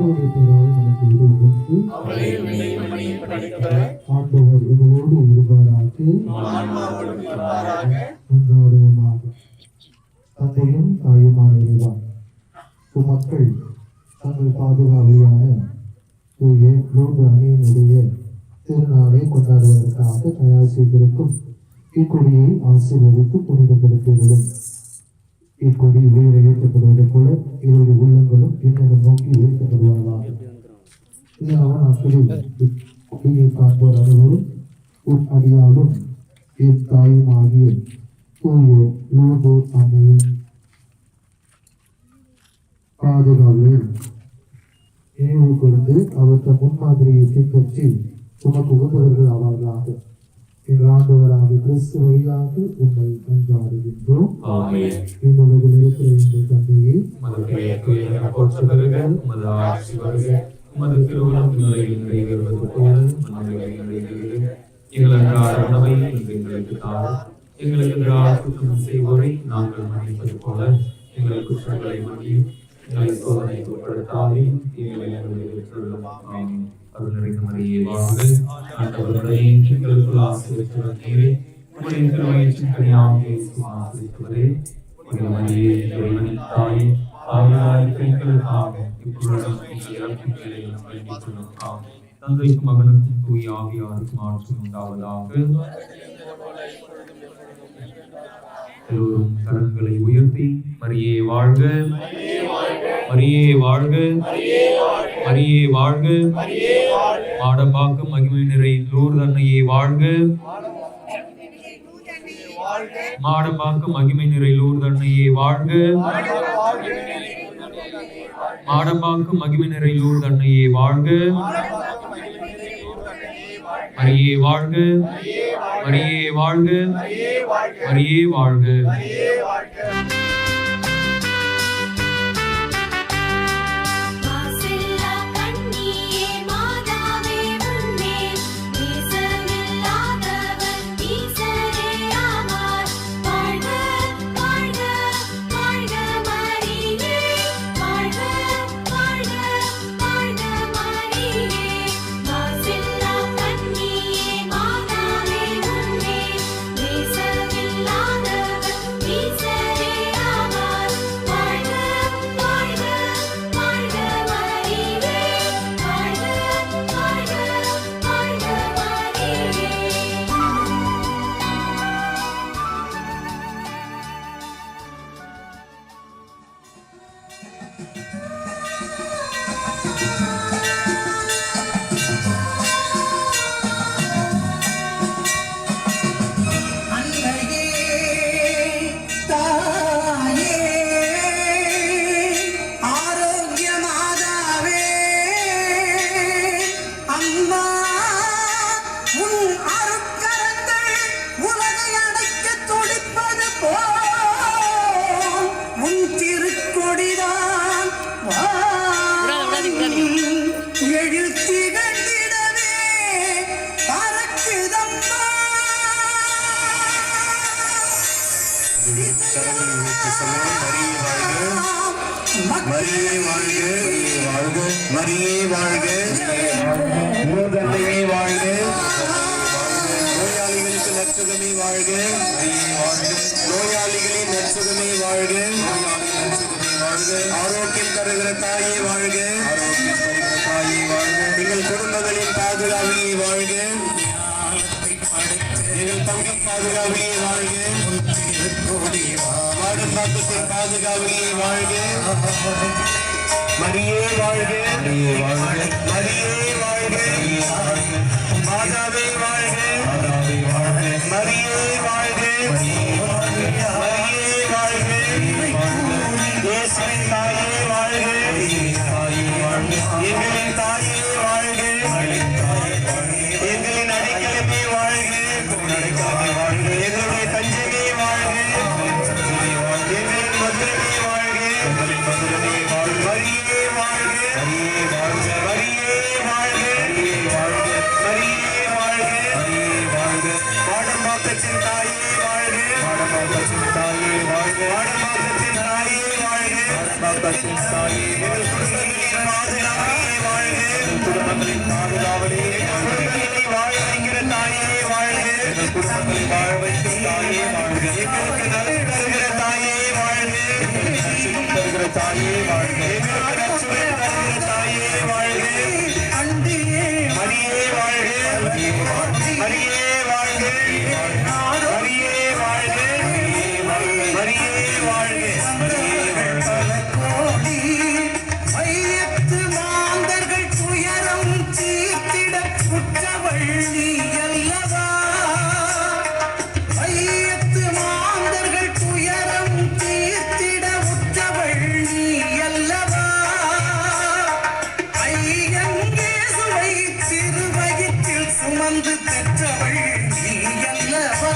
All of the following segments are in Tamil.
ஆண்டவருடைய பேரால் நமக்கு உதவி கொண்டு ஆண்டவர் உங்களோடு இருப்பாராக. அன்றாடுவோமாக. தந்தையும் தாயுமான இறைவா, மக்கள் தங்கள் பாதுகாவலான தூய லூர்து அன்னையினுடைய திருநாளை கொண்டாடுவதற்காக தயார் செய்திருக்கும் இக்கொடியை ஆசீர்வதித்து புனிதப்படுத்தியதும் இக்கொடி உயிரை ஏற்றப்படுவது போல இவருடைய உள்ளங்களும் இன்னும் நோக்கி உயர்த்தப்படுவார்களாக. இதனால் நாட்களில் கொடியை காண்போர் அனைவரும் உன் அடியாலும் என் தாயும் ஆகிய தூய லூர்து அன்னையின் பாதுகாவலில் நினைவு கொண்டு அவற்றை முன்மாதிரியை பின்பற்றி உமக்கு உகந்தவர்கள் ஆவார்களாக. எங்கள் ஆண்டவராகிய கிறிஸ்து வழியாக உம்மை கொண்டாடுகின்றோம். இவ்வுலகில் இருக்கிற எங்கள் தந்தையை நாங்கள் மன்னிப்பது போல எங்கள் குற்றங்களை மன்னியும், எங்களை சோதனைக்கு உட்படுத்தாதேயும், அருள் நிறைந்த மரியே வாழ்க. ஆண்டவருடைய எங்களுக்குள் ஆசீர்வதிக்கிற நீரே, உம்முடைய திருவயிற்றின் கனியாகிய இயேசுவை ஆசீர்வதிப்பதே. மரியே, இறைவனின் தாயே, பாவிகளாயிருக்கிற எங்களுக்காக இப்பொழுதும் எங்கள் இறப்பின் வேளையிலும் வேண்டிக் கொள்ளும். தந்தைக்கும் மகனுக்கும் தூய ஆவியாருக்கும் ஆட்சி உண்டாவதாக. எல்லோரும் கரங்களை உயர்த்தி மரியே வாழ்க, மரியே வாழ்க, மரியே வாழ்க, மாடம்பாக்கம் மகிமை நிறை லூர்து அன்னையே வாழ்க, மாடம்பாக்கம் மகிமை நிறை லூர்து அன்னையே வாழ்க, மாடம்பாக்கம் மகிமை நிறை லூர்து அன்னையே வாழ்க, மரியே வாழ்க, மரியே வாழ்க, மரியே வாழ்க. மரியே வாழ்க, மரியே வாழ்க, லூர்து அன்னையே வாழ்க, நோயாளிகளுக்கு நற்சுகமே வாழ்க, நோயாளிகளின் நற்சுகமே வாழ்க, ஆரோக்கியம் தருகிற தாயே வாழ்க, எங்கள் குடும்பங்களின் பாதுகாவலியை வாழ்க, எங்கள் தங்கம் பாதுகாவலியை வாழ்க, மாடம்பாக்கத்தின் பாதுகாவலியை வாழ்க. மரியே வாழ்க, மரியே வாழ்க, மரியே வாழ்க, மாதாவே வாழ்க, மாதாவே வாழ்க, மரியே வாழ்க, மரியே வாழ்க, இயேசுவின் தாயே வாழ்க, எங்களின் தாயே வாழ்க, எங்களின் அடைக்கலமே வாழ்க, எங்களுடைய தஞ்சமே வாழ்க, எங்களின் மதுரமே வாழ்க, எங்களின் மதுரமே வாழ்க. மரியே வாழ்க, மரியே வாழ்க, மரியே வாழ்க, மரியே வாழ்க, மரியே வாழ்க, மரியே வாழ்க. மாடம்பாக்கத்தின் தாயே வாழ்க, மாடம்பாக்கத்தின் தாயே வாழ்க, மாடம்பாக்கத்தின் தாயே வாழ்க, மாடம்பாக்கத்தின் தாயே. எங்கள் குடும்பங்களின் பாதுகாவலே வாழ்க. குடும்பங்களின் பாதுகாவலே குடும்பங்களை வாழ வைக்கிற தாயே வாழ்க. எங்கள் குடும்பங்களை வாழ வைக்கும் தாயே வாழ்க. எங்களுக்கு நலன் தருகிற தாயே வாழ்க. எங்களுக்கு தருகிற தாயே வாழ்க. எங்களுக்கு நற்சுவை தருகிற தாயே வாழ்க. அன்பியே மரியே வாழ்க. மரியே வாழ்க. மரியே வாழ்க. மரியே வாழ்க. கோடி ஐயத்து மாந்தர்கள் துயரம் தீர்த்திட உற்றவள் நீ அல்லவா. ஐயத்து மாந்தர்கள் துயரம் தீர்த்திட உற்றவள் நீ அல்லவா. ஐயங்கேசுவை திருவயிற்றில் சுமந்து பெற்றவள் நீ அல்லவா.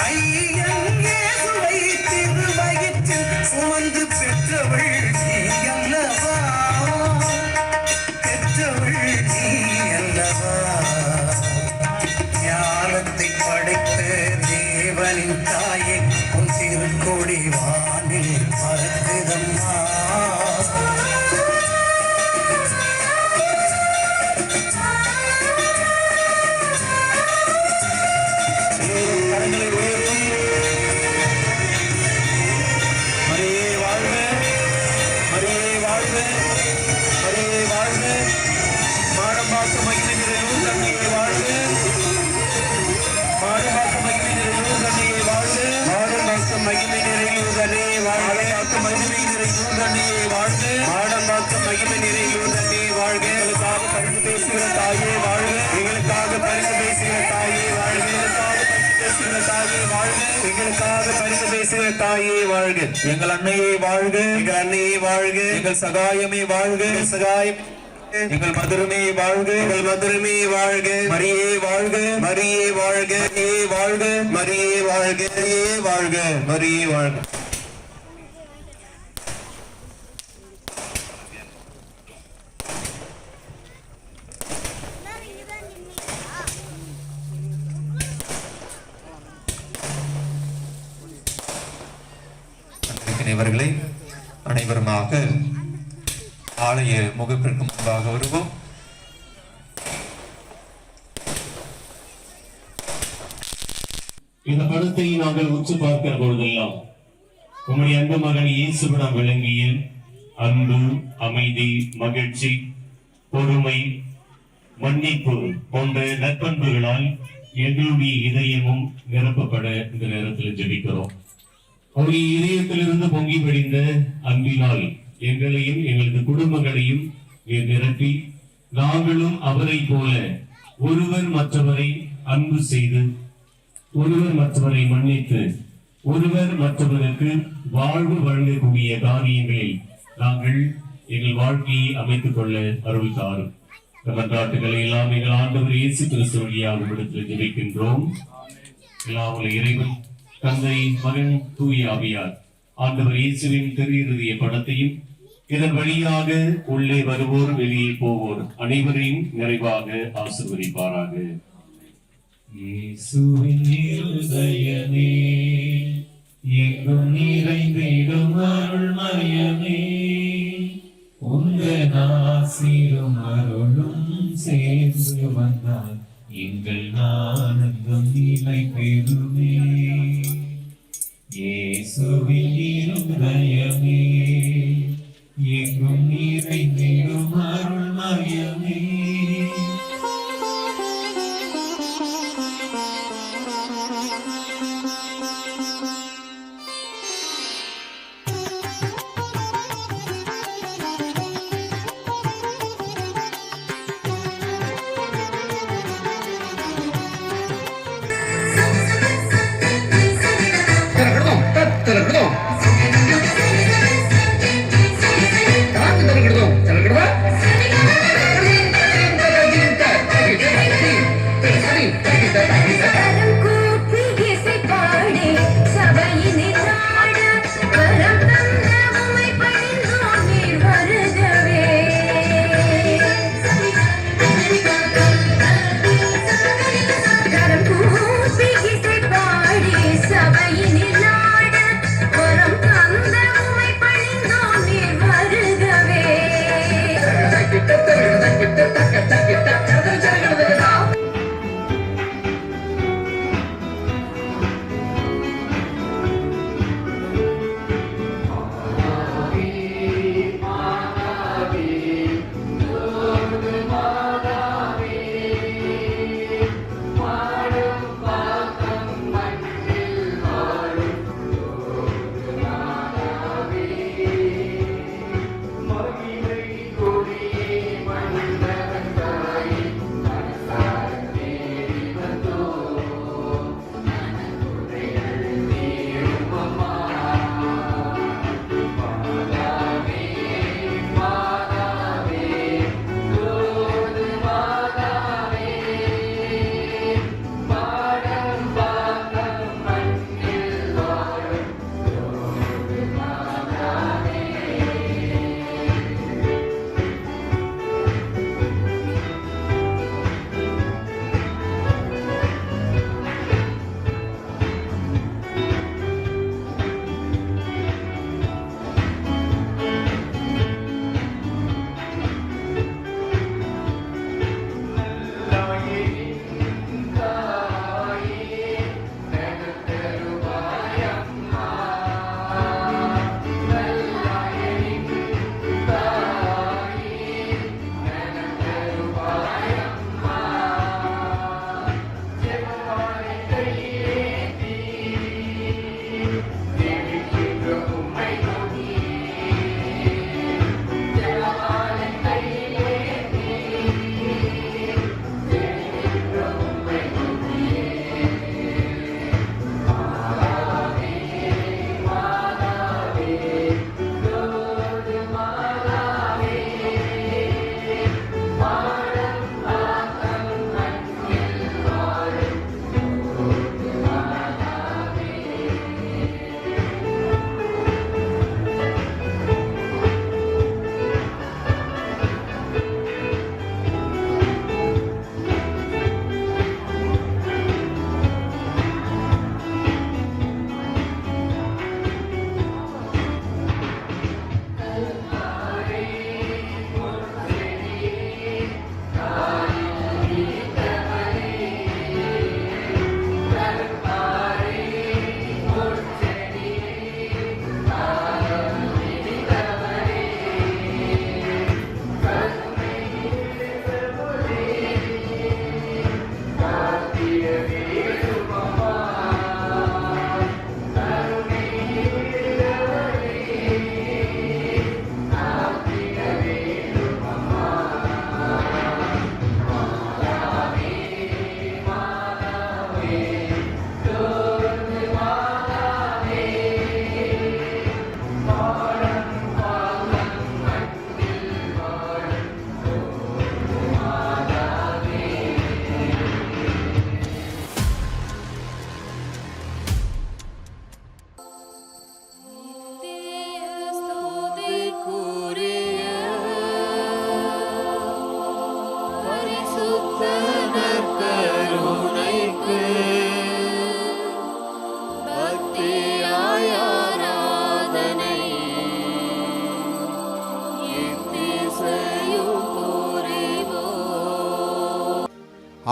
ஐயங்கேசுவை திருவயிற்றில் சுமந்து பெற்றவள் நீ அல்லவா. பெற்றவள் நீ அல்லவா. ஞானத்தை படைத்த தேவனின் தாயே உன் திருக்கொடி வானில் பறக்குதம்மா. கரங்களை உயர்த்தி மரியே வாழ்க. மரியே வாழ்க. மரியே வாழ்க. மாடம்பாக்கு மகிமை நிறையும் கண்ணியை வாழ்க. மாடம்பாக்கு மகிமை நிறையும் கண்ணியை வாழ்க. மாடம்பாக்கு மகிமை நிறையும் கண்ணியை வாழ்க. மாடம்பாக்கு மகிமை நிறையும் கண்ணியை வாழ்க. மாடம்பாக்கு மகிமை நிறையும் கண்ணியை வாழ்க. எங்களுக்காக பரிந்து பேசுகிற தாயே வாழ்க. எங்களுக்காக பரிந்து பேசுகிற தாயே வாழ்க. எங்களுக்காக பரிந்து பேசுகிற தாயே வாழ்க. எங்கள் அன்னையை வாழ்க. எங்கள் அன்னையை வாழ்க. எங்கள் சகாயமே வாழ்க. சகாயம் எங்கள் மதுரமே வாழ்க. எங்கள் மதுரமே வாழ்க. மரியே வாழ்க. மரியே வாழ்க. மரியே வாழ்க. மரியே வாழ்க. மரியே வாழ்க. மரியே வாழ்க. இவர்களை அனைவருமாக ஆலய முகப்பிற்கு முன்பாக வருவோம். இந்த படத்தை நாங்கள் உற்று பார்க்கிற பொழுதெல்லாம் உம்முடைய அன்பு மகன் இயேசுவிடம் விளங்கிய அன்பு, அமைதி, மகிழ்ச்சி, பொறுமை, மன்னிப்பு போன்ற நற்பண்புகளால் எங்களுடைய இதயமும் நிரப்பப்பட இந்த நேரத்தில் ஜெபிக்கிறோம். அவருடைய இதயத்திலிருந்து பொங்கி வடிந்த அன்பினால் எங்களையும் எங்களது குடும்பங்களையும் நிரப்பி நாங்களும் அவரை போல ஒருவர் மற்றவரை அன்பு செய்து, ஒருவர் மற்றவரை மன்னித்து, ஒருவர் மற்றவருக்கு வாழ்வு வழங்கக்கூடிய காரியங்களில் நாங்கள் எங்கள் வாழ்க்கையை அமைத்துக் கொள்ள அருள் தாரும். மன்றாட்டுகளை எல்லாம் எங்கள் ஆண்டவர் இயேசு கிறிஸ்து வழியாக இடத்தில் ஜெபிக்கின்றோம். எல்லாம் இறைவன் தந்தை, மகன், தூய ஆவியார் ஆண்டவர் இயேசுவின் திரு படத்தையும் இதன் வழியாக உள்ளே வருவோர் வெளியே போவோர் அனைவரையும் நிறைவாக ஆசீர்வதிப்பாராக. இயேசுவின் இருதயமே எங்கும் நிறைந்திடும் அருள்மயமே, உங்கள் ஆசீரும் அருளும் சேர்ந்து வந்தால் எங்கள் ஆனந்தம் நிலை பெறுமே. இயேசுவின் இருதயமே எங்கும் நிறைந்திடும் அருள்மயமே. Te la perdón.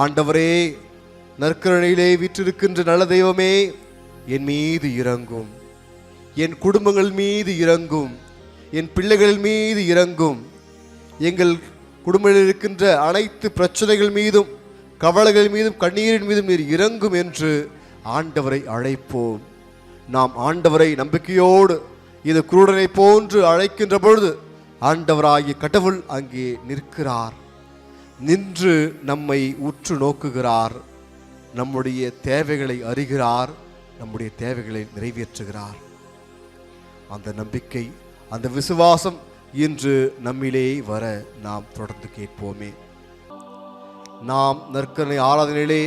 ஆண்டவரே, நற்கருணையிலே வீற்றிருக்கின்ற நல்ல தெய்வமே, என் மீது இரங்கும், என் குடும்பங்கள் மீது இரங்கும், என் பிள்ளைகள் மீது இரங்கும், எங்கள் குடும்பத்தில் இருக்கின்ற அனைத்து பிரச்சனைகள் மீதும் கவலைகள் மீதும் கண்ணீரின் மீதும் நீர் இரங்கும் என்று ஆண்டவரை அழைப்போம். நாம் ஆண்டவரை நம்பிக்கையோடு இது குருடனை போன்று அழைக்கின்ற பொழுது ஆண்டவராகிய கடவுள் அங்கே நிற்கிறார், நின்று நம்மை உற்று நோக்குகிறார், நம்முடைய தேவைகளை அறிகிறார், நம்முடைய தேவைகளை நிறைவேற்றுகிறார். அந்த நம்பிக்கை, அந்த விசுவாசம் இன்று நம்மிலே வர நாம் தொடர்ந்து கேட்போமே. நாம் நற்கருணை ஆராதனையிலே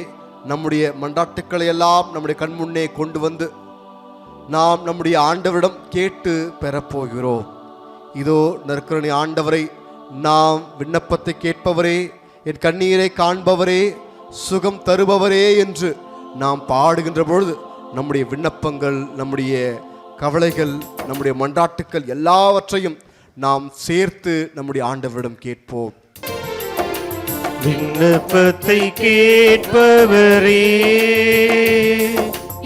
நம்முடைய மன்றாட்டுக்களை எல்லாம் நம்முடைய கண்முன்னே கொண்டு வந்து நாம் நம்முடைய ஆண்டவரிடம் கேட்டு பெறப்போகிறோம். இதோ நற்கருணை ஆண்டவரை, நாம் விண்ணப்பத்தை கேட்பவரே, என் கண்ணீரை காண்பவரே, சுகம் தருபவரே என்று நாம் பாடுகின்ற பொழுது நம்முடைய விண்ணப்பங்கள், நம்முடைய கவலைகள், நம்முடைய மன்றாட்டுக்கள் எல்லாவற்றையும் நாம் சேர்த்து நம்முடைய ஆண்டவரிடம் கேட்போம். விண்ணப்பத்தை கேட்பவரே,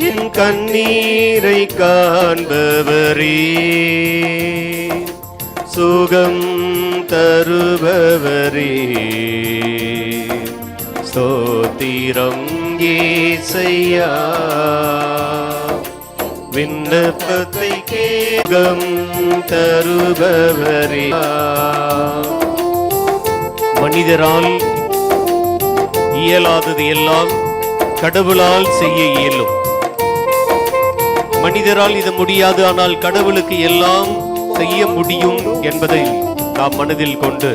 என் கண்ணீரை காண்பவரே, சுகம் தருபவரே, ஸ்தோத்திரம் இயேசையா. விண்ணப்பத்தை கேட்கும் தருபவரே. மனிதரால் இயலாதது எல்லாம் கடவுளால் செய்ய இயலும். மனிதரால் இது முடியாது, ஆனால் கடவுளுக்கு எல்லாம் செய்ய முடியும் என்பதை நாம் மனதில் கொண்டு,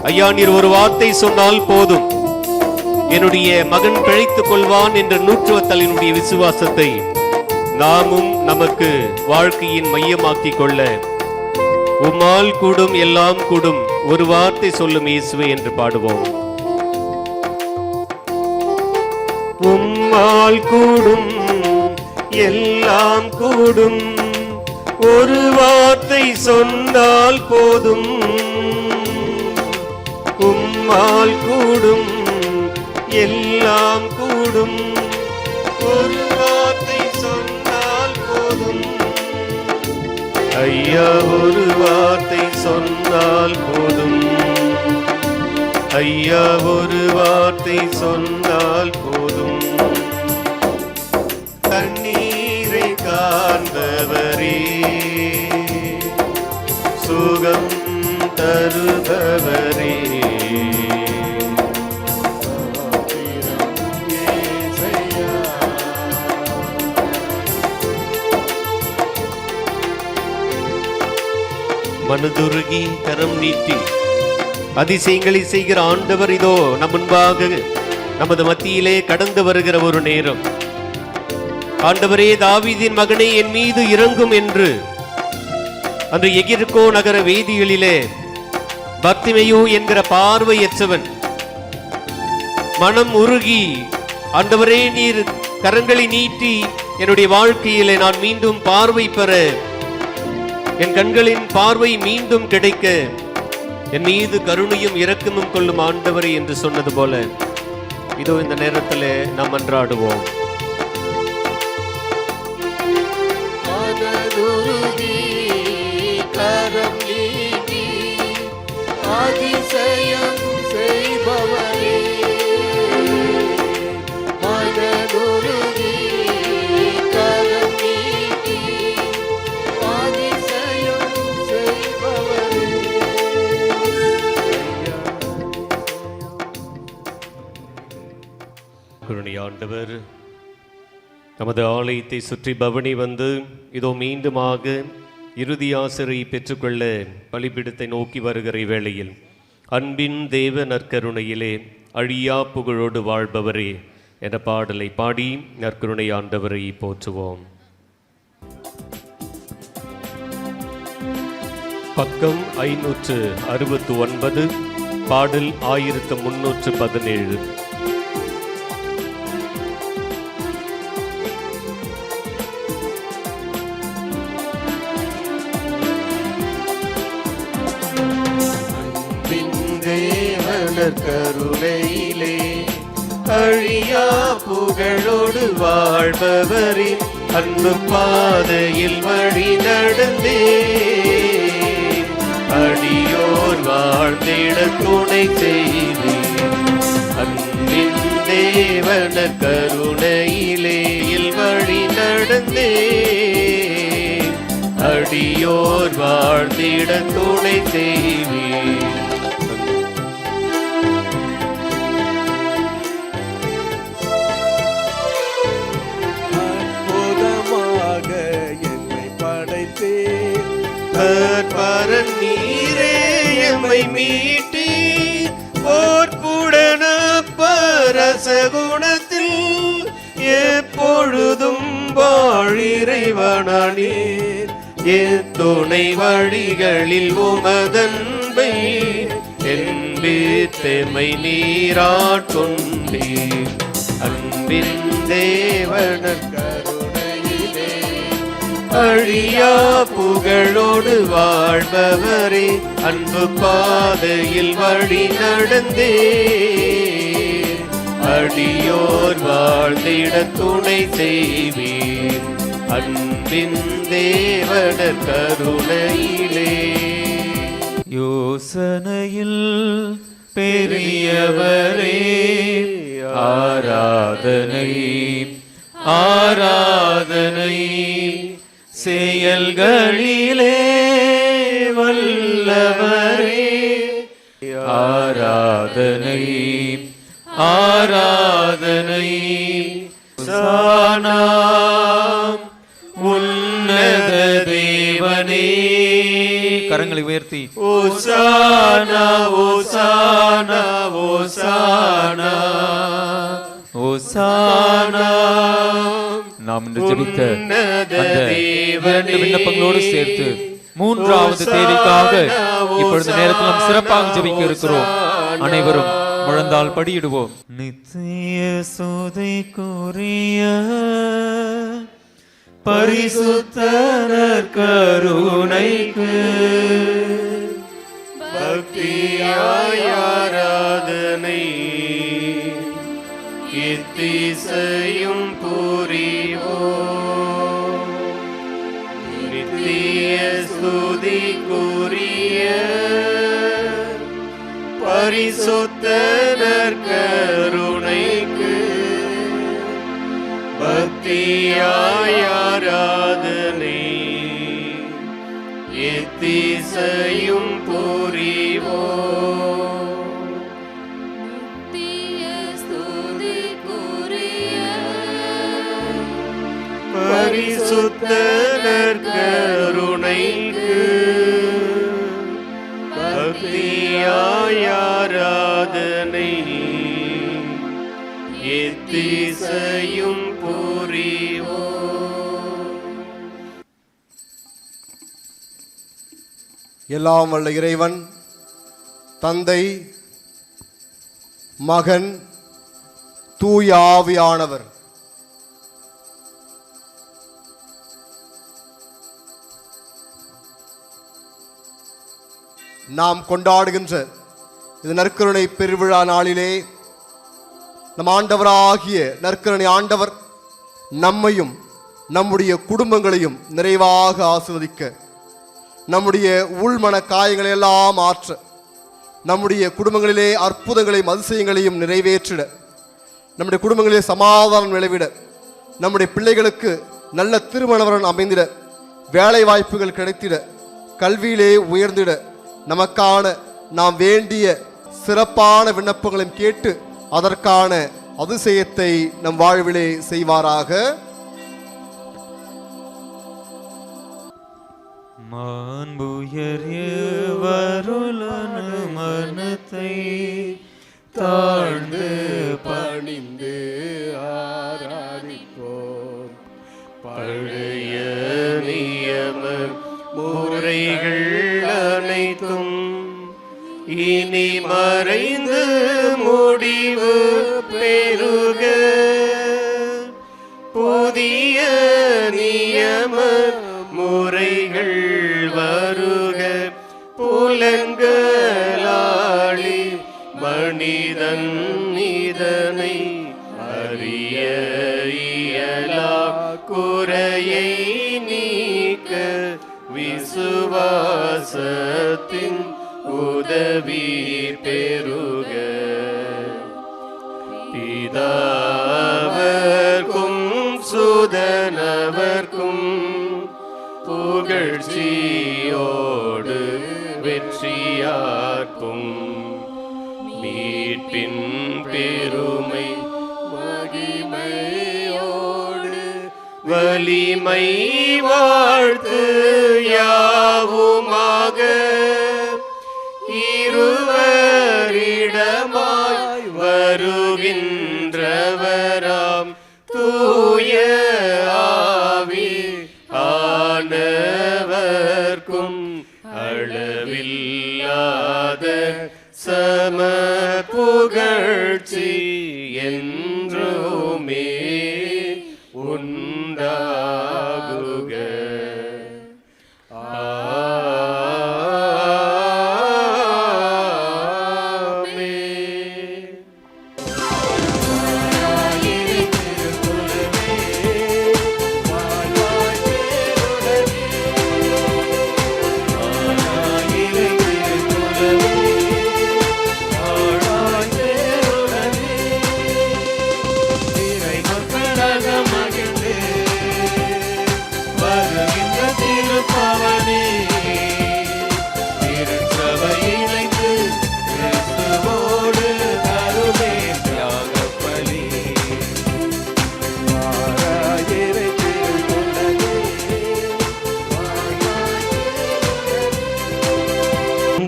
ஐயா நீர் ஒரு வார்த்தை சொன்னால் போதும், என்னுடைய மகன் பிழைத்துக் கொள்வான் என்ற நூற்றுவத்தலினுடைய விசுவாசத்தை நாமும் நமக்கு வாழ்க்கையின் மையமாக்கிக் கொள்ள, உம்மால் கூடும் எல்லாம் கூடும், ஒரு வார்த்தை சொல்லும் இயேசுவே என்று பாடுவோம். உம்மால் கூடும் எல்லாம் கூடும், ஒரு வார்த்தை சொன்னால் போதும். உம்மால் கூடும் எல்லாம் கூடும், ஒரு வார்த்தை சொன்னால் போதும். ஐயா ஒரு வார்த்தை சொன்னால் போதும், ஐயா ஒரு வார்த்தை சொன்னால் போதும். கண்ணீரை காண்பவரே, சுகம் தருபவரே, மனதுருகி கரம் நீட்டி அதிசயங்களை செய்கிற ஆண்டவர் இதோ நம் முன்பாக நமது மத்தியிலே கடந்து வருகிற ஒரு நேரம். ஆண்டவரே, தாவீதின் மகனே என் மீது இரங்கும் என்று அன்று எகிர்கோ நகர வீதிகளிலே பர்த்திமேயு என்கிற பார்வையற்றவன் மனம் உருகி, ஆண்டவரே நீர் கரங்களை நீட்டி என்னுடைய வாழ்க்கையிலே நான் மீண்டும் பார்வை பெற, என் கண்களின் பார்வை மீண்டும் கிடைக்க என் மீது கருணையும் இரக்கமும் கொள்ளும் ஆண்டவரே என்று சொன்னது போல இதோ இந்த நேரத்தில் நாம் மன்றாடுவோம். அதிசயம் செய்பவரே, மனதுருகி கரம் நீட்டி அதிசயம் செய்பவரே. கருணை ஆண்டவர் நமது ஆலயத்தை சுற்றி பவனி வந்து இதோ மீண்டுமாக இறுதி ஆசிரை பெற்றுக்கொள்ள பலிபீடத்தை நோக்கி வருகிற வேளையில், அன்பின் தேவ நற்கருணையிலே அழியா புகழோடு வாழ்பவரே என்ற பாடலை பாடி நற்கருணை ஆண்டவரை போற்றுவோம். பக்கம் 569, பாடல் 1317. கருணையிலே அழியா புகழோடு வாழ்பவரே அன்பு பாதையில் வழி நடந்தே அடியோர் வாழ்ந்திட துணை செய்தே அன்பின் தேவன கருணையிலே வழி நடந்தே அடியோர் வாழ்ந்திட துணை செய்வே அற்புதமாக என்னை படைத்தே பரன் நீரே எம்மை மீட்டி போர்க்குடன பரச குணத்தில் எப்பொழுதும் வாழிறைவனானீர் துணை வழிகளில் உமதன்பை என்பித்தெமை நீராட்கொண்டீர் அன்பின் தேவன கருணையிலே அழியா புகழோடு வாழ்பவரே அன்பு பாதையில் வழி நடந்தே அடியோர் வாழ்ந்திட துணை செய்வீர் அன்பின் தேவனர் கருணையிலே யோசனையில் பெரியவரே ஆராதனை ஆராதனை செயல்களிலே வல்லவரே ஆராதனை ஆராதனை சானாம் உன்னத தேவனே கரங்களை உயர்த்தி ஓசானா ஓசானா ஓசானா ஓசானா நாம் இன்று ஜெபித்த அந்த 2 விண்ணப்பங்களோடு சேர்த்து 3வது தேவைக்காக இப்பொழுது நேரத்தில் நாம் சிறப்பாக ஜெபிக்க இருக்கிறோம். அனைவரும் முழந்தால் படியிடுவோம். நித்திய சோதைக்குரிய பரிசுத்தர் கருணைக்கு பக்தியாய் ஆராதனை இத்திசையும் புரிவோம். நித்திய ஸ்துதிக்குரிய பரிசுத்தர் கருணைக்கு பக்தியாய் ஆராதனை எத்திசையும் புரிவோம். பரிசுத்தர் கருணைக்கு பக்தியாய் ஆராதனை எத்திசையும் புரிவோம். எல்லாம் வல்ல இறைவன் தந்தை மகன் தூய ஆவியானவர் நாம் கொண்டாடுகின்ற இந்த நற்கருணை பெருவிழா நாளிலே நம் ஆண்டவராகிய நற்கருணை ஆண்டவர் நம்மையும் நம்முடைய குடும்பங்களையும் நிறைவாக ஆசீர்வதிக்க, நம்முடைய உள்மன காயங்களை எல்லாம் ஆற்ற, நம்முடைய குடும்பங்களிலே அற்புதங்களையும் அதிசயங்களையும் நிறைவேற்றிட, நம்முடைய குடும்பங்களிலே சமாதானம் விளைவிட, நம்முடைய பிள்ளைகளுக்கு நல்ல திருமணவரன் அமைந்திட, வேலை வாய்ப்புகள் கிடைத்திட, கல்வியிலே உயர்ந்திட, நமக்கான நாம் வேண்டிய சிறப்பான விண்ணப்பங்களையும் கேட்டு அதற்கான அதிசயத்தை நம் வாழ்விலே செய்வாராக. மாண்புயர்வருளன மனத்தை தாழ்ந்து பணிந்து ஆராதிப்போம். பழைய நியம முறைகள் அனைத்தும் இனி மறைந்து முடிவு பெறுக. புதிய நியம முறைகள் வருக. புலன்களாளி மனிதன் இதனை அறிய இயலா குறையை நீக்க விசுவாசத்தின் உதவி பெருக பிதாவர்க்கும் சுதனவர்க்கும் புகழ்ச்சியோடு வெற்றியார்க்கும் மீட்பின் பெருமை மகிமையோடு வலிமை வாழ்த்து யாவுமாக இருவரிடமாய் வருகின்றவராம் தூய ஆவி ஆனவர்க்கும் அளவில்லாத சம புகழ்ச்சி என்றுமே உண்டாகுக.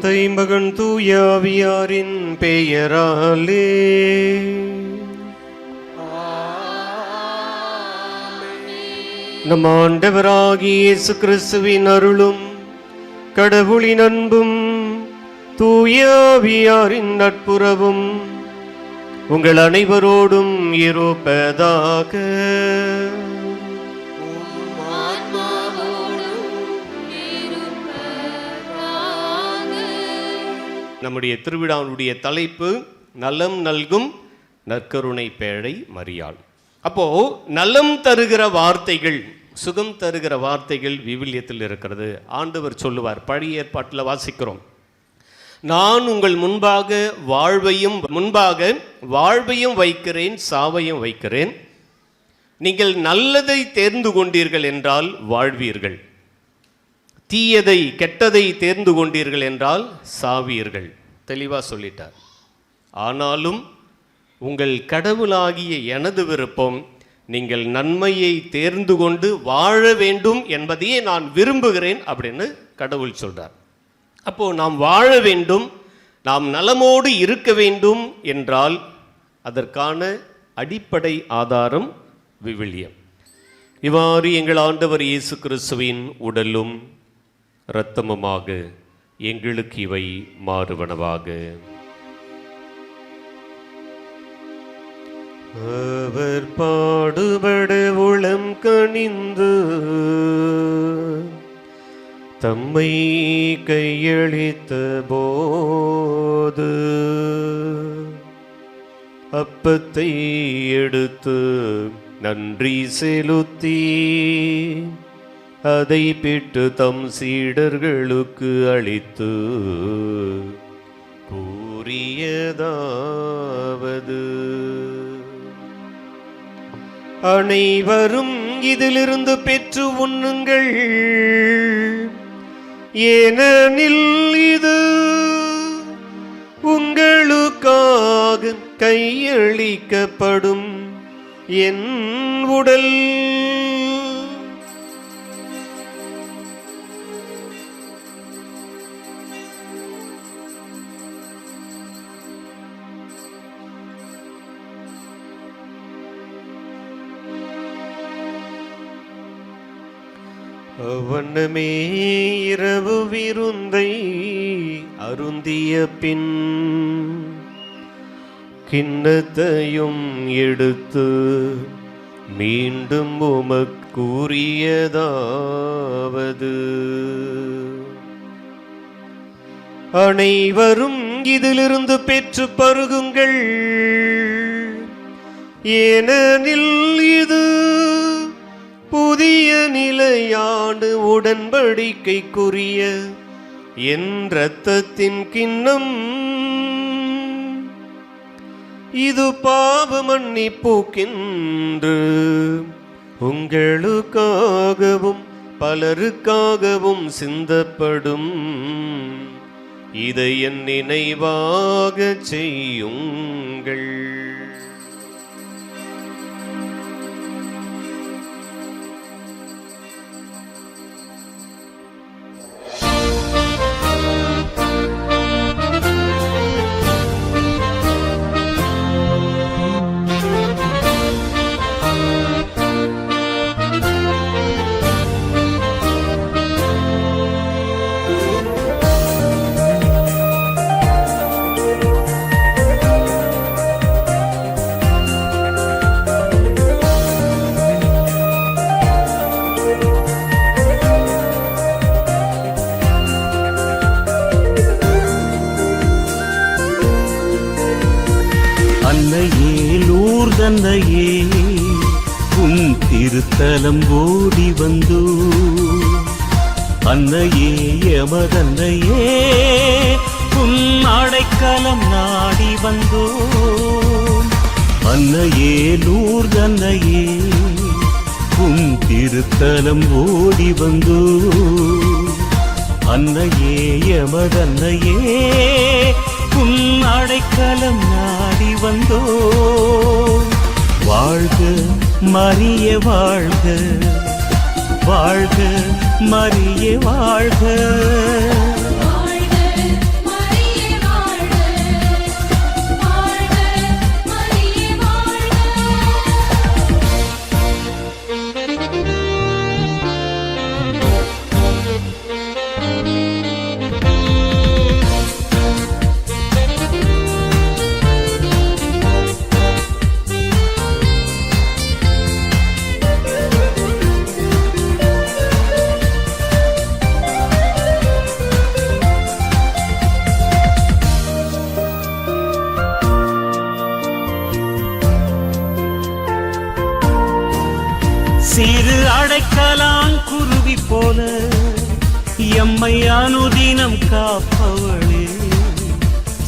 தந்தை மகன் தூயாவியாரின் பெயராலே நம் ஆண்டவராகிய இயேசு கிறிஸ்துவின் அருளும் கடவுளின் அன்பும் தூயாவியாரின் நட்புறவும் உங்கள் அனைவரோடும் இருப்பதாக. நம்முடைய திருவிழாவுடைய தலைப்பு நலம் நல்கும் நற்கருணை பேழை மரியாள். அப்போ நலம் தருகிற வார்த்தைகள், சுகம் தருகிற வார்த்தைகள் விவிலியத்தில் இருக்கிறது. ஆண்டவர் சொல்லுவார், பழைய ஏற்பாட்டில் வாசிக்கிறோம், நான் உங்கள் முன்பாக வாழ்வையும் வைக்கிறேன், சாவையும் வைக்கிறேன். நீங்கள் நல்லதை தேர்ந்து கொண்டீர்கள் என்றால் வாழ்வீர்கள், தீயதை கெட்டதை தேர்ந்து கொண்டீர்கள் என்றால் சாவீர்கள். தெளிவாக சொல்லிட்டார். ஆனாலும் உங்கள் கடவுளாகிய எனது விருப்பம் நீங்கள் நன்மையை தேர்ந்து கொண்டு வாழ வேண்டும் என்பதையே நான் விரும்புகிறேன் அப்படின்னு கடவுள் சொல்றார். அப்போ நாம் வாழ வேண்டும், நாம் நலமோடு இருக்க வேண்டும் என்றால் அதற்கான அடிப்படை ஆதாரம் விவிலியம். இவ்வாறு எங்கள் ஆண்டவர் இயேசு கிறிஸ்துவின் உடலும் இரத்தமுமாக எங்களுக்கு இவை மாறுவனவாக. அவர் பாடுபட உளம் கனிந்து தம்மை கையளித்த போது அப்பத்தை எடுத்து நன்றி செலுத்தி அதை பிட்டு தம் சீடர்களுக்கு அளித்து கூறியதாவது, அனைவரும் இதிலிருந்து பெற்று உண்ணுங்கள், ஏனெனில் இது உங்களுக்காக கையளிக்கப்படும் என் உடல். வண்ணமே இரவு விருந்தை அருந்திய பின் கிண்ணத்தையும் எடுத்து மீண்டும் உமக்கு கூறியதாவது, அனைவரும் இதிலிருந்து பெற்று பருகுங்கள், ஏனெனில் இது புதிய நிலையாண்டு உடன்படிக்கைக்குரிய என் இரத்தத்தின் கிண்ணம். இது பாவ மன்னிப்புக்கென்று உங்களுக்காகவும் பலருக்காகவும் சிந்தப்படும். இதை என் நினைவாக செய்யுங்கள். அன்னையே லூர்தன்னையே உன் திருத்தலம் ஓடி வந்தோ. அன்னையே எமதன்னையே உன் அடைக்கலம் நாடி வந்தோ. அன்னையே லூர்தன்னையே உன் திருத்தலம் ஓடி வந்தோ. அன்னையே எமதன்னையே உன் அடைக்கலம் நாடி வந்தோ. வாழ்க மரிய வாழ்க, வாழ்க மரிய வாழ்க. சிறு அடைக்கலான் குருவி போல எம்மை அனுதினம் காப்பவளே.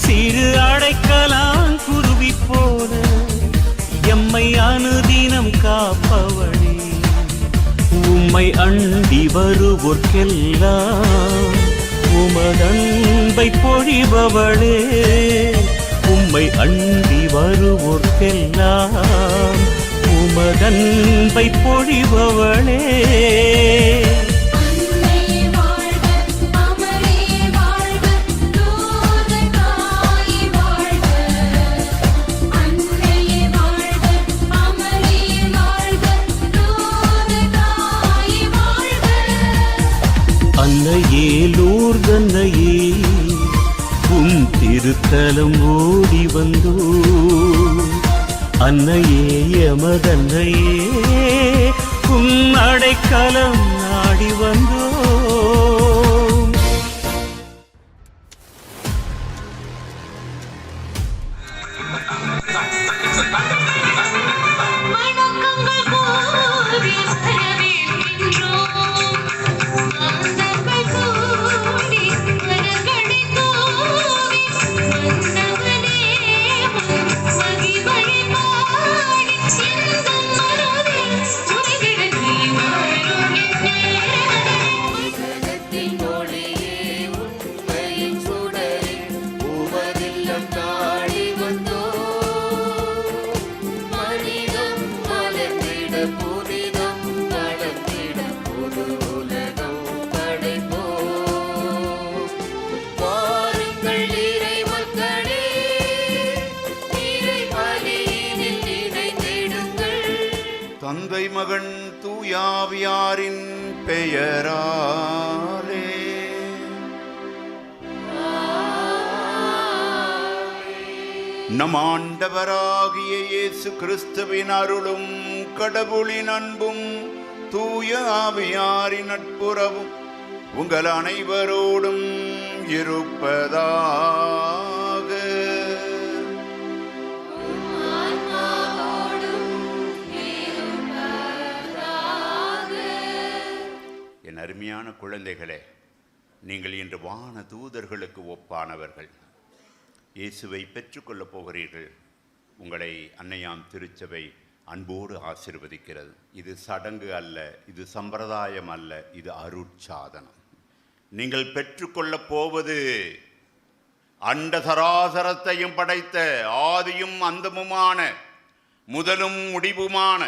சிறு அடைக்கலான் குருவி போல எம்மை அனுதினம் காப்பவளே. உம்மை அண்டி வருவோர்க்கெல்லாம் உமதன்பை பொழிபவளே. உம்மை அண்டி வருவோர்க்கெல்லாம் உமதன்பை பொழிபவளே. அன்னையே லூர்தன்னையே உன் திருத்தலம் ஓடி வந்தோ. அன்னையே எமதன்னையே உன் அடைக்கலம் நாடி வந்தோ. தந்தை மகன் தூயாவியாரின் பெயராலே நம் ஆண்டவராகிய இயேசு கிறிஸ்துவின் அருளும் கடவுளின் அன்பும் தூய ஆவியாரின் நட்புறவும் உங்கள் அனைவரோடும் இருப்பதாக. அருமையான குழந்தைகளே, நீங்கள் இன்று வான தூதர்களுக்கு ஒப்பானவர்கள். இயேசுவை பெற்றுக்கொள்ளப் போகிறீர்கள். உங்களை அன்னையாம் திருச்சபை அன்போடு ஆசீர்வதிக்கிறது. இது சடங்கு அல்ல, இது சம்பிரதாயம் அல்ல, இது அருட்சாதனம். நீங்கள் பெற்றுக்கொள்ளப் போவது அண்ட சராசரத்தையும் படைத்த ஆதியும் அந்தமுமான முதலும் முடிவுமான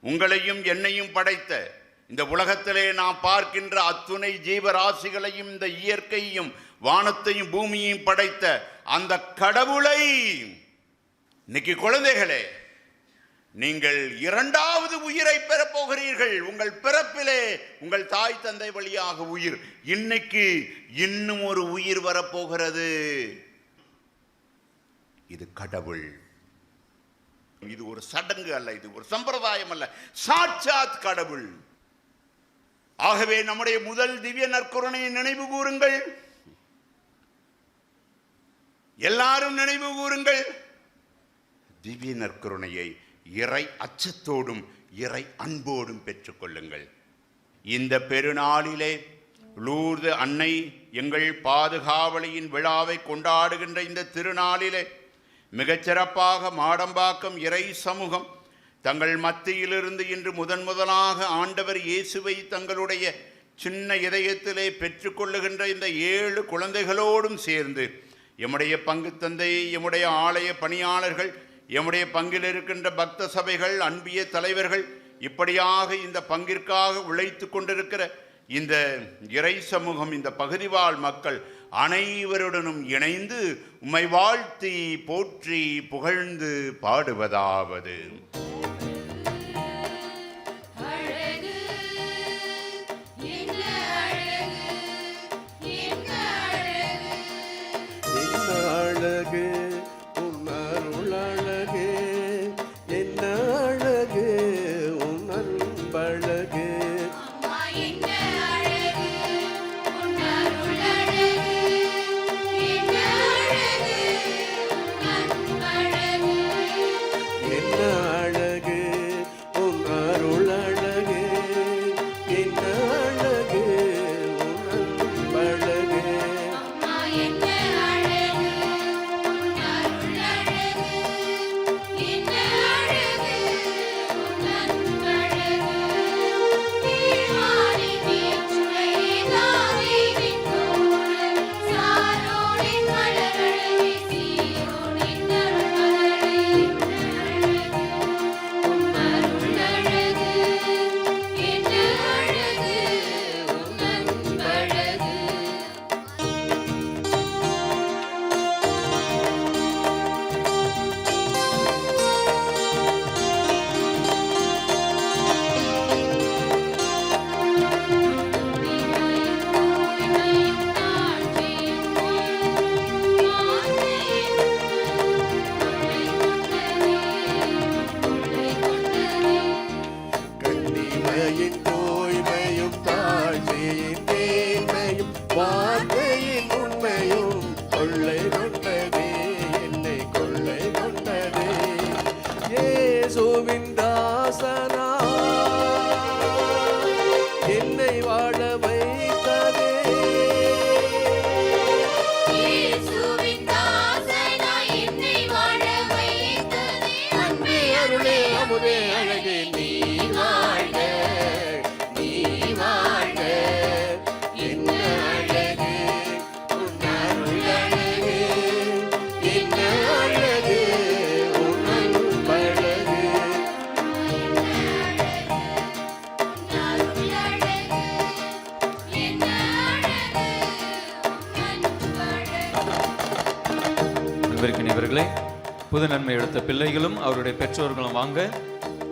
உங்களையும் என்னையும் படைத்த இந்த உலகத்திலே நாம் பார்க்கின்ற அத்துணை ஜீவராசிகளையும் இந்த இயற்கையும் வானத்தையும் பூமியையும் படைத்த அந்த கடவுளை இன்னைக்கு குழந்தைகளே, நீங்கள் இரண்டாவது உயிரை பெறப்போகிறீர்கள். உங்கள் பிறப்பிலே உங்கள் தாய் தந்தை வழியாக உயிர், இன்னைக்கு இன்னும் ஒரு உயிர் வரப்போகிறது. இது கடவுள். இது ஒரு சடங்கு அல்ல, இது ஒரு சம்பிரதாயம் அல்ல, சாட்சாத் கடவுள். ஆகவே நம்முடைய முதல் திவ்ய நற்கருணையை நினைவு கூறுங்கள். எல்லாரும் நினைவு கூறுங்கள். திவ்ய நற்கருணையை இறை அச்சத்தோடும் இறை அன்போடும் பெற்றுக்கொள்ளுங்கள். இந்த பெருநாளிலே லூர்து அன்னை எங்கள் பாதுகாவலியின் விழாவை கொண்டாடுகின்ற இந்த திருநாளிலே மிகச்சிறப்பாக மாடம்பாக்கம் இறை சமூகம் தங்கள் மத்தியிலிருந்து இன்று முதலாக ஆண்டவர் இயேசுவை தங்களுடைய சின்ன இதயத்திலே பெற்றுக்கொள்ளுகின்ற இந்த 7 குழந்தைகளோடும் சேர்ந்து எம்முடைய பங்கு தந்தை, எம்முடைய ஆலய பணியாளர்கள், எம்முடைய பங்கில் இருக்கின்ற பக்த சபைகள், அன்பிய தலைவர்கள், இப்படியாக இந்த பங்கிற்காக உழைத்து கொண்டிருக்கிற இந்த இறை சமூகம், இந்த பகுதிவாழ் மக்கள் அனைவருடனும் இணைந்து உம்மை வாழ்த்தி போற்றி புகழ்ந்து பாடுவதாவது. அழகு உன் அருள் அழகு, என்ன அழகு உன் அன்பழகு. என்ன அழகு உன் அருள் அழகு, என்ன அழகு உன் அன்பழகு. கண்ணிமையின் தூய்மையும் தாழ்ச்சியின் மேன்மையும் வார்த்தையின் உண்மையும் கொள்ளை கொண்டதே, என்னை கொள்ளை கொண்டதே. இயேசுவின் தாசனா என்னை வாழ வைத்ததே. அன்பே அருளே அமுதே அழகே, நீ வாழ்க நீ வாழ்க. என்ன அழகு உன் அருள் அழகு, என்ன அழகு உன் அன்பழகு. இவர்களே, புது நன்மை எடுத்த பிள்ளைகளும் அவருடைய பெற்றோர்களும் வாங்க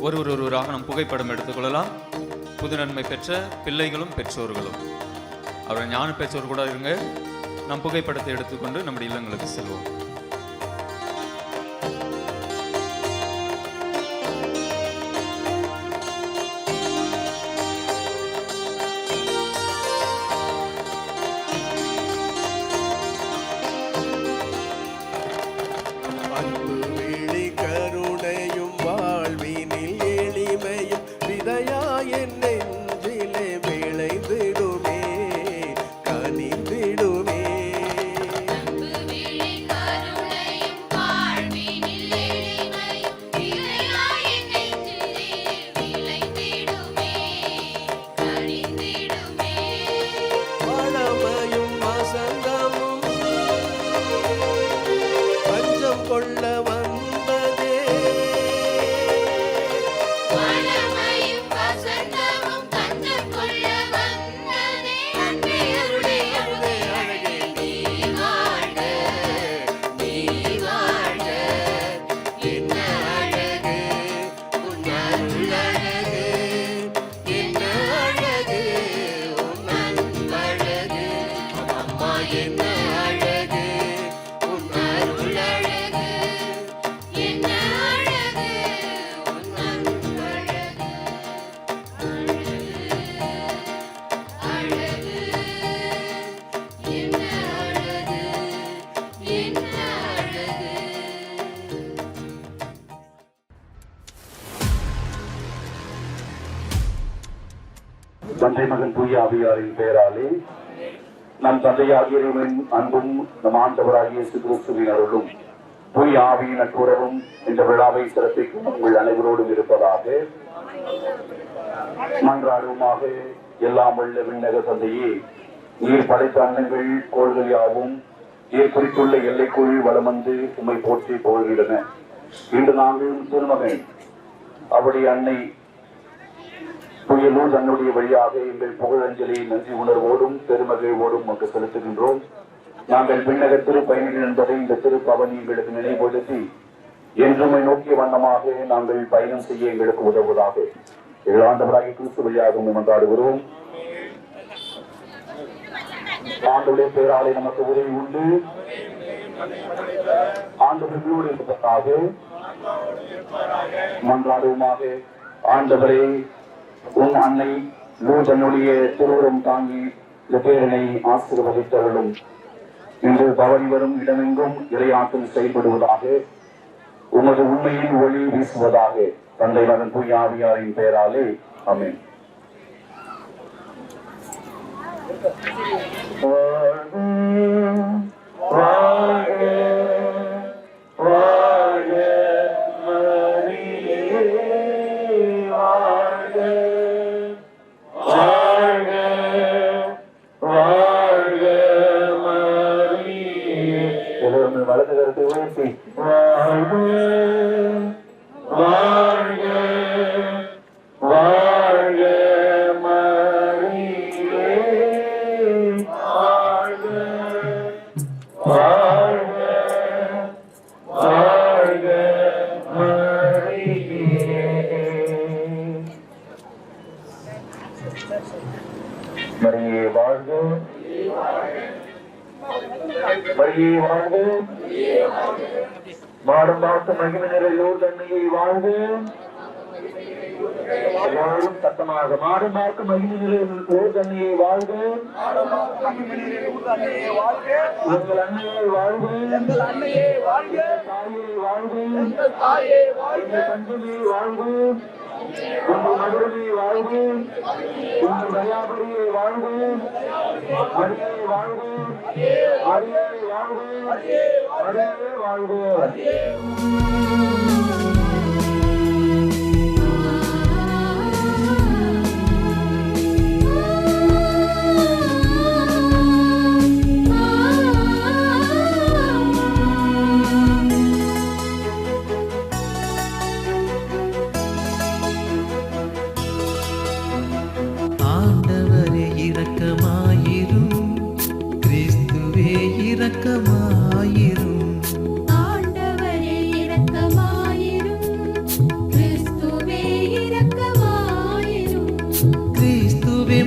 ஒருவராக நம் புகைப்படம் எடுத்துக்கொள்ளலாம். புது நன்மை பெற்ற பிள்ளைகளும் பெற்றோர்களும் அவருடைய ஞான பெற்றோர் கூட இருங்க. நம் புகைப்படத்தை எடுத்துக்கொண்டு நம்முடைய இல்லங்களுக்கு செல்வோம். அன்பு விழி கருணையும் வாழ்வினில் எளிமையும் விதையா என் நெஞ்சிலே விளைந்திடும். தந்தை மகன் தூய ஆவியாரின் பெயராலே நம் தந்தையாகிய இறைவனின் அன்பும் நம் ஆண்டவராகிய இயேசு கிறிஸ்துவின் அருளும் தூய ஆவியின் நட்புறவும் இந்த விழாவை சிறப்பிக்கும் உங்கள் அனைவரோடும் இருப்பதாக மன்றாடுமாக. எல்லாம் உள்ள விண்ணக தந்தையே, நீர் படைத்த அன்னங்கள் கோள்கள் யாவும் நீர் குறித்துள்ள எல்லைக்குள் வலம் வந்து உம்மை போற்றி போகின்றன. இன்று நாங்கள் திருமகன் அவருடைய அன்னை புயலூர் தன்னுடைய வழியாக எங்கள் புகழஞ்சலி நன்றி உணர்வோடும் பெருமகிழ்வோடும் நமக்கு செலுத்துகின்றோம். நாங்கள் விண்ணக திருப்பயணிகள் என்பதை இந்த திருப்பவனி எங்களுக்கு நினைவுபடுத்தி என்றுமை நோக்கிய வண்ணமாக நாங்கள் பயணம் செய்ய எங்களுக்கு உதவுவதாக. ஆண்டவராகிய கிறிஸ்து வழியாக மன்றாடுகிறோம். ஆண்டவருடைய பேராலே நமக்கு உதவி உண்டு. ஆண்டவர்களோடு இருப்பதற்காக மன்றாடுவோமாக. ஆண்டவரே, உம் அன்னை தன்னுடைய திருவுரம் தாங்கி இந்த பேரனை ஆசீர்வதித்தவர்களும் இன்று பவனி வரும் இடமெங்கும் இறையாற்றல் செயல்படுவதாக. உமது உண்மையின் ஒளி வீசுவதாக. தந்தை மகன் தூய ஆவியாரின் பெயராலே ஆமென். வலது கருத்தை உயர்த்தி மரியே வாழ்க, மரியே வாழ்க, மாடும் பார்த்து மகிமை நிறையோர் தன்மையை வாழ்க. எல்லாரும் சத்தமாக மாடும் பார்த்து மகிமை நிறையோர் தன்மையை வாழ்க. உங்கள் அன்னையை வாழ்க, எங்கள் அன்னையை வாழ்க, தாயை வாழ்க, எங்கள் தாயை வாழ்க, தந்தையை வாழ்க, உங்கள் மதுரனை வாழ்க, உங்கள் தயாபரியை வாழ்க, மரியை வாழ்க, மரியை வாழ்க, மரியே வாழ்க.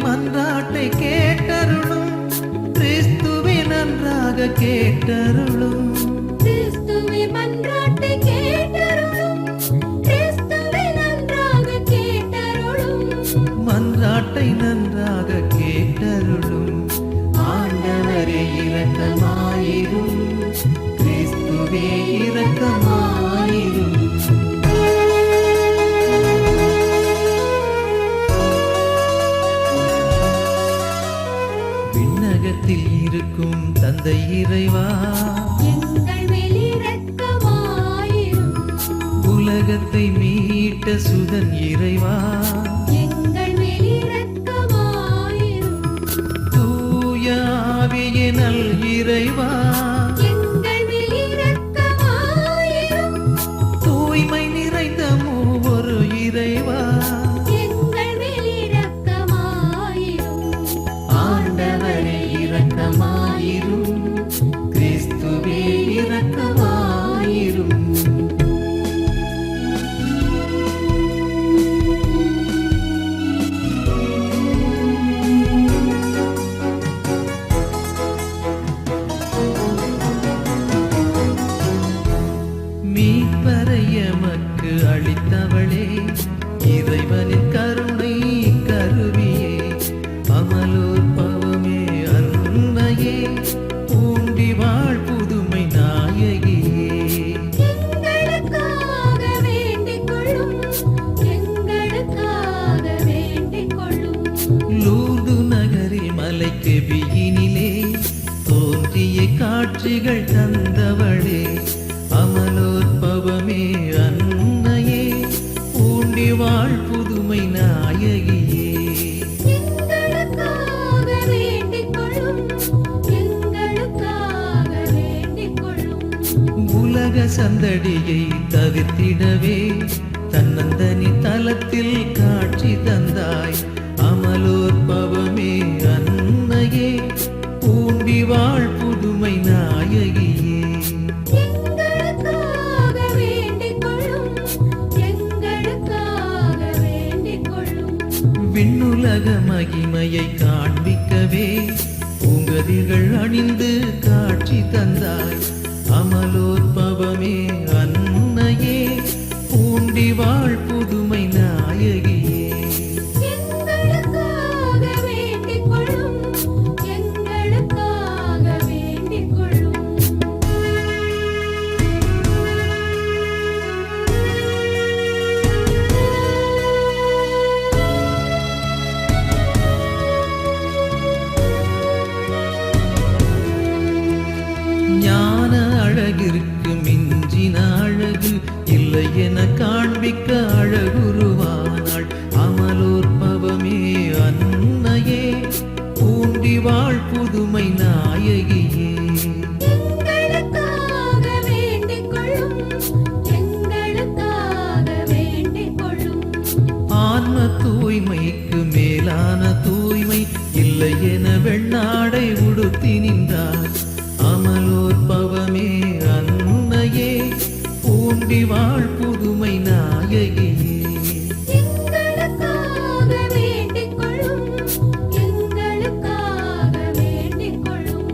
மன்றாட்டை கேட்டருளும் கிறிஸ்துவே, நன்றாக கேட்டருளும் கிறிஸ்துவே, மன்றாட்டை கேட்டருளும் கிறிஸ்துவே, நன்றாக கேட்டருளும் மன்றாட்டை நன்றாக கேட்டருளும். ஆண்டவரே இரக்கமாயிரும், கிறிஸ்துவே இரக்கமாயிரும். இருக்கும் தந்தை இறைவா, எங்கள் மேல் இரக்கமாயிரும். உலகத்தை மீட்ட சுதன் இறைவா, எங்கள் மேல் இரக்கமாயிரும். தூய ஆவியே நல் இறைவா, எங்கள் மேல் இரக்கமாயிரும். தூய்மை நிறைந்த மூவொரு இறைவா, எங்கள் மேல் இரக்கமாயிரும். ஆண்டவரே இரக்கமாயிரும், கிறிஸ்துவே இரக்கமாயிரும். மீட்பரை எமக்கு அளித்தவளே, இறைவனின் கருணை கருவியே, அமலோர் பவமே அன்னையே, பூண்டி வாழ் புதுமை நாயகியே. எங்களுக்காக வேண்டிக் கொள்ளும், எங்களுக்காக வேண்டிக் கொள்ளும். நாயகியே. எங்களுக்காக வேண்டிக் கொள்ளும், எங்களுக்காக வேண்டிக் கொள்ளும். உலக சந்தடியை தவிர்த்திடவே தன்னந்தனி தலத்தில் காட்சி தந்தாய். அமலோற்பவமே அன்னையே, பூண்டி வாழ் புதுமை நாயகியே. எங்களுக்காக வேண்டிக் கொள்ளும், எங்களுக்காக வேண்டிக் கொள்ளும். விண்ணுலக மகிமையை காண்பிக்கவே பூங்கதிர்கள் அணிந்து காட்சி தந்தாய். அமலோற்பவமே அன்னையே, பூண்டி வாழ் புதுமை நாயகியே. எங்களுக்காக வேண்டிக் கொள்ளும், எங்களுக்காக வேண்டிக் கொள்ளும். ஞான அழகிற்கு மிஞ்சின அழகு இல்லை என காண்பிக்க அழகுருவானாள். அமலோற்பவமே அன்னையே, பூண்டி வாழ் புதுமை நாயகியே. எங்களுக்காக வேண்டிக் கொள்ளும், எங்களுக்காக வேண்டிக் கொள்ளும். ஆன்ம தூய்மைக்கு மேலான தூய்மை இல்லை என வெண்ணாடை உடுத்தி நின்றார். அமலோற்பவமே அன்னையே, பூண்டி வாழ் புதுமை நாயகியே. எங்களுக்காக வேண்டிக் கொள்ளும், எங்களுக்காக வேண்டிக் கொள்ளும்.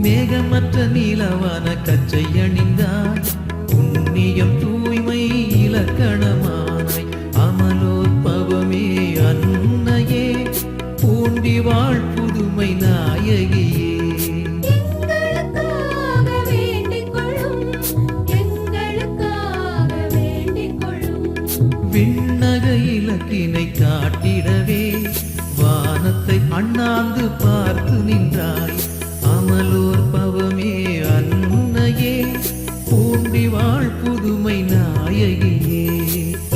மேகமற்ற நீலவான கச்சை அணிந்தாய். புண்ணியம் தூய்மை இலக்கணமானாய். அமலோற்பவமே அன்னையே, பூண்டி வாழ் புதுமை நாயகியே. எங்களுக்காக வேண்டிக் கொள்ளும், எங்களுக்காக வேண்டிக் கொள்ளும். விண்ணக இலக்கினை காட்டிடவே வானத்தை அண்ணாந்து பார்த்து நின்றாய். அமலோற்பவமே அன்னையே, பூண்டி வாழ் புதுமை நாயகியே.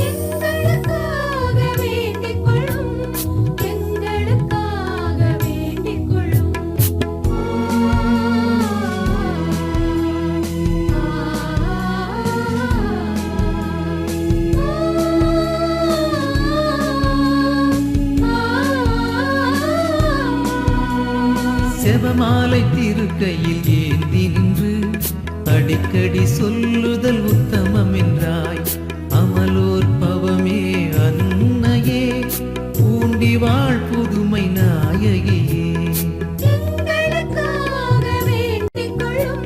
எங்களுக்காக வேண்டிக் கொள்ளும், எங்களுக்காக வேண்டிக் கொள்ளும். செவமாலை திருக்கையில் ஏந்தி நின்று அடிக்கடி சொல்லுதல் உத்தமம் என்றாய். அமலோற்பவமே அன்னையே, பூண்டி வாழ் புதுமை நாயகியே. எங்களுக்காக வேண்டிக் கொள்ளும்,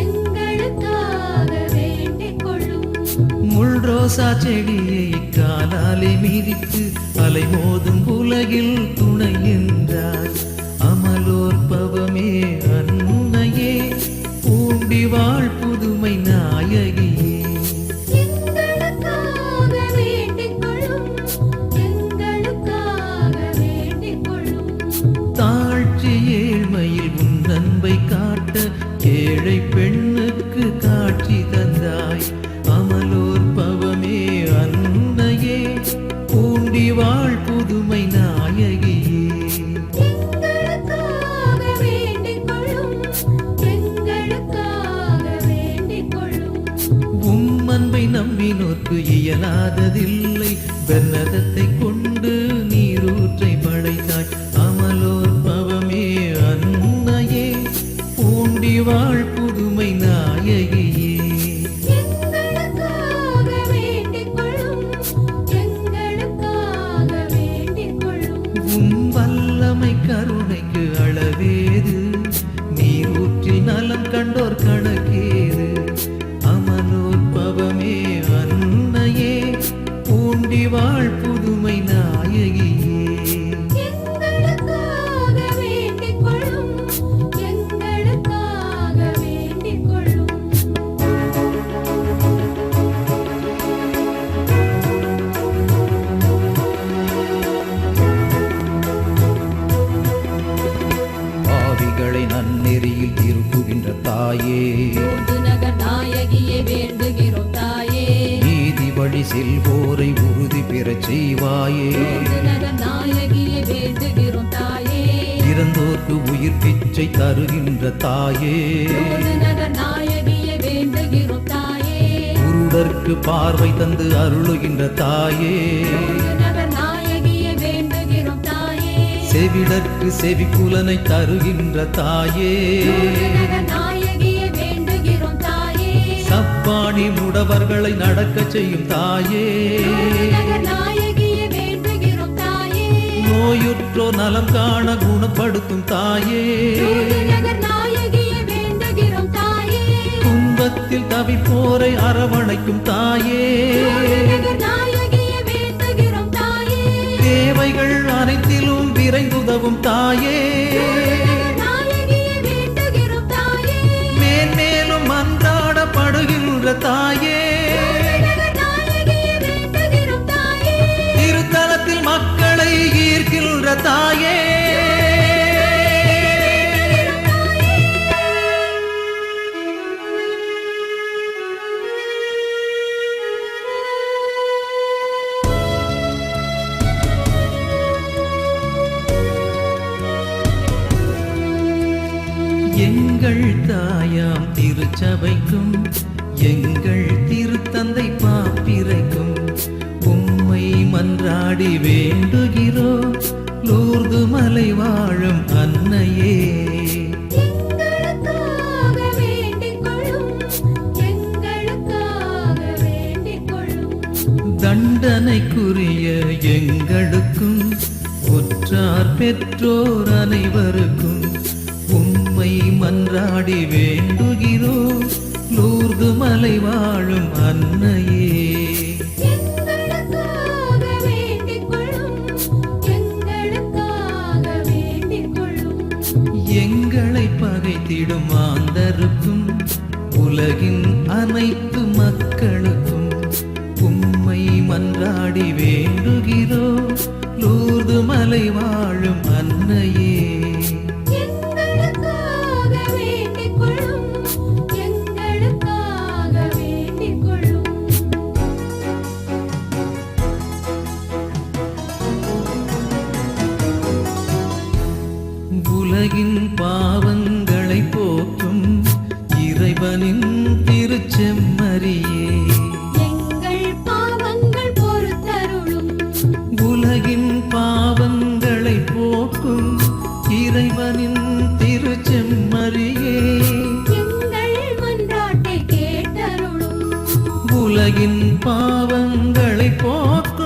எங்களுக்காக வேண்டிக் கொள்ளும். முள் ரோசா செடியை காலாலே மிதித்து அலைமோதும் உலகில் துணை என்றாய். அமலோற்பவமே அன்னையே, பூண்டி வாழ் புதுமை நாயகியே. எங்களுக்காக வேண்டிக் கொள்ளும், எங்களுக்காக வேண்டிக் கொள்ளும். தாழ்ச்சி ஏழ்மையில் உன் அன்பை காட்ட ஏழை பெண்ணுக்கு காட்சி தந்தாய். அமலோற்பவமே அன்னையே, பூண்டி வாழ் புதுமை நாயகியே. எங்களுக்காக வேண்டிக் கொள்ளும், எங்களுக்காக வேண்டிக் கொள்ளும். உம்மன்பை நம்பினோர்க்கு இயலாததில்லை. பெர்னதத்தை கொண்டு நீரூற்றை படைத்தாய். அமலோற்பவமே அன்னையே, பூண்டி வாழ் புதுமை நாயகியே. எங்களுக்காக வேண்டிக் கொள்ளும், எங்களுக்காக வேண்டிக் கொள்ளும். உம் வல்லமை கருணைக்கு அளவேது. நீர் ஊற்றி நலம் கண்டோர் கணக்கேது. அமலோற்பவமே அன்னையே, பூண்டி வாழ் புதுமை செல்வோரை உறுதி பெறச் செய்வாயே. நாயகியை வேண்டுகிறோம் தாயே. இறந்தோர்க்கு உயிர் பிச்சை தருகின்ற தாயே. நாயகியை வேண்டுகிறோம் தாயே. குருடர்க்கு பார்வை தந்து அருளுகின்ற தாயே. நாயகியை வேண்டுகிறோம் தாயே. செவிடர்க்கு செவிக்குலனை தருகின்ற தாயே. நாயகியை வேண்டுகிறோம் தாயே. சப்பாணி முடவர்களை நடக்க செய்யும் தாயே. நாயகியை வேண்டுகிறோம் தாயே. நோயுற்றோர் நலம் காண குணப்படுத்தும் தாயே. நாயகியை வேண்டுகிறோம் தாயே. துன்பத்தில் தவிப்போரை அரவணைக்கும் தாயே. நாயகியை வேண்டுகிறோம் தாயே. தேவைகள் அனைத்திலும் விரைந்துதவும் தாயே. நாயகியை வேண்டுகிறோம் தாயே. மேன்மேலும் மன்றாடப்படுகின்ற தாயே. நாயகியை வேண்டுகிறோம் தாயே. திருத்தலத்தில் மக்களை ஈர்க்கின்ற தாயே. எங்கள் தாயாம் திருச்சபைக்கும் எங்கள் திருத்தந்தை பாப்பிரைக்கும் உம்மை மன்றாடி வேண்டுகிறோம் லூர்து மலை வாழும் அன்னையே. எங்களுக்காக வேண்டிக் கொள்ளும். எங்களுக்காக வேண்டிக் கொள்ளும். தண்டனைக்குரிய எங்களுக்கும் உற்றார் பெற்றோர் அனைவருக்கும் உம்மை மன்றாடி வேண்டுகிறோம் லூர்து மலை வாழும் அன்னையே. எங்களுக்காக வேண்டிக் கொள்ளும். எங்களுக்காக வேண்டிக் கொள்ளும். எங்களை பகைத்திடும் மாந்தருக்கும் உலகின் அனைத்து மக்களுக்கும் உம்மை மன்றாடி வேண்டுகிறோம் லூர்து மலை வாழும் அன்னையே. எங்களுக்காக வேண்டிக் கொள்ளும். எங்களுக்காக வேண்டிக் கொள்ளும். உலகின் பாவங்களை போக்கும் இறைவனின் திருச்செம்மறியே. எங்கள் பாவங்கள் பொறுத்தருளும். உலகின் பாவங்களை போக்கும் இறைவனின் திருச்செம்மறியே. எங்கள் மன்றாட்டை கேட்டருளும். உலகின் பாவங்களை போக்கும்